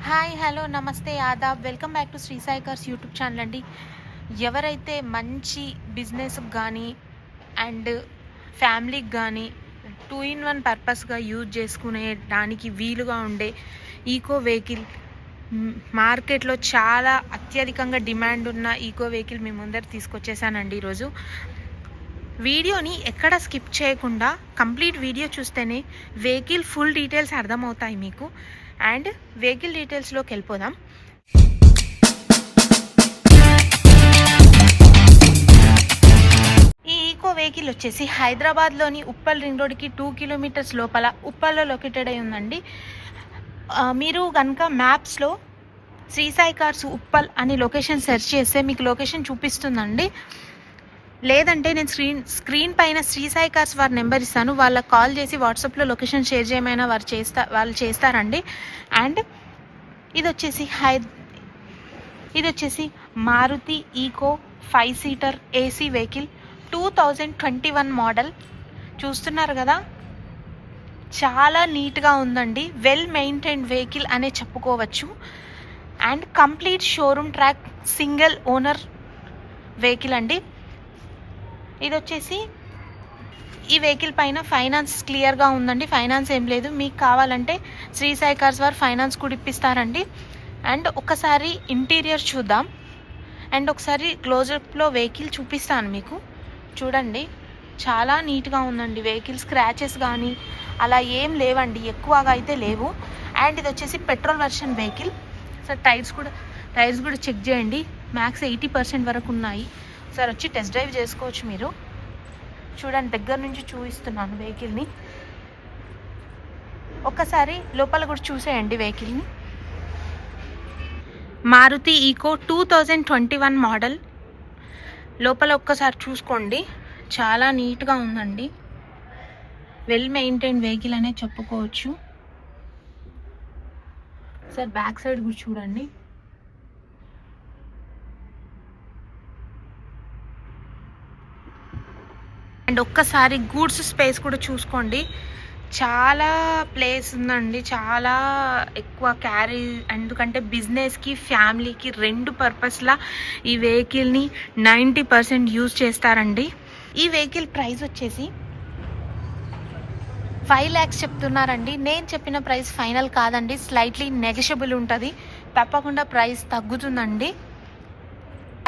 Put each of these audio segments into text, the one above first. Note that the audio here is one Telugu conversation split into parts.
హాయ్ హలో నమస్తే ఆదాబ్ welcome back to Shri Sai cars YouTube channel అండి. ఎవరైతే మంచి బిజినెస్కి కానీ అండ్ ఫ్యామిలీకి కానీ 2-in-1 పర్పస్గా యూజ్ చేసుకునే దానికి వీలుగా ఉండే ఈకో వెహికల్ మార్కెట్లో చాలా అత్యధికంగా డిమాండ్ ఉన్న ఈకో వెహికల్ మీ ముందర తీసుకొచ్చేసానండి. ఈరోజు వీడియోని ఎక్కడ స్కిప్ చేయకుండా కంప్లీట్ వీడియో చూస్తేనే వెహికల్ ఫుల్ డీటెయిల్స్ అర్థమవుతాయి మీకు. అండ్ వెహికల్ డీటెయిల్స్లోకి వెళ్ళిపోదాం. ఈ ఈకో వెహికల్ వచ్చేసి హైదరాబాద్లోని ఉప్పల్ రింగ్ రోడ్కి 2 కిలోమీటర్స్ లోపల ఉప్పల్లో లొకేటెడ్ అయి ఉందండి. మీరు కనుక మ్యాప్స్లో శ్రీ సాయి కార్స్ ఉప్పల్ అని లొకేషన్ సెర్చ్ చేస్తే మీకు లొకేషన్ చూపిస్తుందండి. లేదంటే నేను స్క్రీన్ పైన శ్రీ సాయి కార్స్ వారి నెంబర్ ఇస్తాను, వాళ్ళకి కాల్ చేసి వాట్సాప్లో లొకేషన్ షేర్ చేయమైనా వాళ్ళు చేస్తారండి. అండ్ ఇది వచ్చేసి Maruti Eeco 5 seater AC vehicle 2021 model. చూస్తున్నారు కదా, చాలా నీట్గా ఉందండి. వెల్ మెయింటైన్డ్ వెహికల్ అనే చెప్పుకోవచ్చు. And complete showroom track single owner vehicle అండి. ఇది వచ్చేసి ఈ వెహికల్ పైన ఫైనాన్స్ క్లియర్గా ఉందండి. ఫైనాన్స్ ఏం లేదు, మీకు కావాలంటే శ్రీ సాయి కార్స్ వారు ఫైనాన్స్ కూడా ఇప్పిస్తారండి. అండ్ ఒకసారి ఇంటీరియర్ చూద్దాం అండ్ ఒకసారి క్లోజప్లో వెహికల్ చూపిస్తాను మీకు. చూడండి, చాలా నీట్గా ఉందండి వెహికల్. స్క్రాచెస్ కానీ అలా ఏం లేవండి, ఎక్కువగా అయితే లేవు. అండ్ ఇది వచ్చేసి petrol version vehicle. Sir tyres కూడా చెక్ చేయండి, మ్యాక్స్ 80% వరకు ఉన్నాయి. సార్ వచ్చి టెస్ట్ డ్రైవ్ చేసుకోవచ్చు మీరు. చూడండి, దగ్గర నుంచి చూపిస్తున్నాను వెహికల్ని. ఒక్కసారి లోపల కూడా చూసేయండి వెహికల్ని. Maruti Eeco 2021 model. లోపల ఒక్కసారి చూసుకోండి, చాలా నీట్గా ఉందండి. వెల్ మెయింటైన్ వెహికల్ అనే చెప్పుకోవచ్చు. సార్ బ్యాక్ సైడ్ కూడా చూడండి. అండ్ ఒక్కసారి గూడ్స్ స్పేస్ కూడా చూసుకోండి, చాలా ప్లేస్ ఉందండి, చాలా ఎక్కువ క్యారీ. ఎందుకంటే బిజినెస్కి ఫ్యామిలీకి 2 పర్పస్లా ఈ వెహికల్ని 90% యూజ్ చేస్తారండి. ఈ వెహికల్ ప్రైస్ వచ్చేసి 5 lakhs చెప్తున్నారండి. నేను చెప్పిన ప్రైస్ ఫైనల్ కాదండి, స్లైట్లీ నెగోషియబుల్ ఉంటుంది. తప్పకుండా ప్రైస్ తగ్గుతుందండి.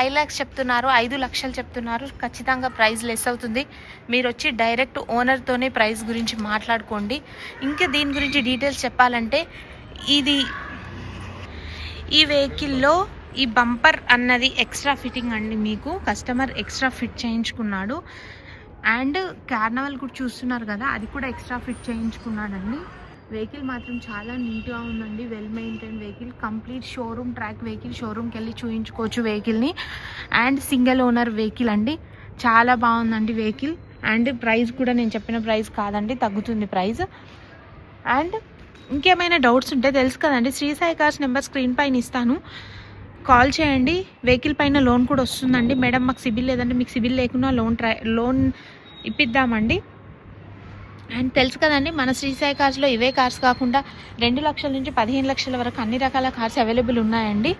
5 lakhs చెప్తున్నారు, 5 లక్షలు చెప్తున్నారు. ఖచ్చితంగా ప్రైస్ లెస్ అవుతుంది. మీరు వచ్చి డైరెక్ట్ ఓనర్తోనే ప్రైస్ గురించి మాట్లాడుకోండి. ఇంకా దీని గురించి డీటెయిల్స్ చెప్పాలంటే, ఈ వెహికల్లో ఈ బంపర్ అన్నది ఎక్స్ట్రా ఫిట్టింగ్ అండి. మీకు కస్టమర్ ఎక్స్ట్రా ఫిట్ చేయించుకున్నాడు. అండ్ కార్నవల్ కూడా చూస్తున్నారు కదా, అది కూడా ఎక్స్ట్రా ఫిట్ చేయించుకున్నాడండి. వెహికల్ మాత్రం చాలా నీట్గా ఉందండి. Well maintain vehicle, complete showroom track vehicle. షోరూమ్కి వెళ్ళి చూయించుకోవచ్చు వెహికల్ని. అండ్ సింగిల్ ఓనర్ వెహికల్ అండి, చాలా బాగుందండి వెహికల్. అండ్ ప్రైస్ కూడా నేను చెప్పిన ప్రైస్ కాదండి, తగ్గుతుంది ప్రైస్. అండ్ ఇంకేమైనా డౌట్స్ ఉంటే తెలుసు కదండి, Sri Sai cars number screen పైన ఇస్తాను, కాల్ చేయండి. వెహికల్ పైన లోన్ కూడా వస్తుందండి. మేడం మాకు సిబిల్ లేదంటే, మీకు సిబిల్ లేకున్నా లోన్ ఇప్పిద్దామండి. అండ్ తెలుసు కదండి, మన శ్రీ సాయి కార్స్లో ఇవే కార్స్ కాకుండా 2 లక్షల నుంచి 15 లక్షల వరకు అన్ని రకాల కార్స్ అవైలబుల్ ఉన్నాయండి.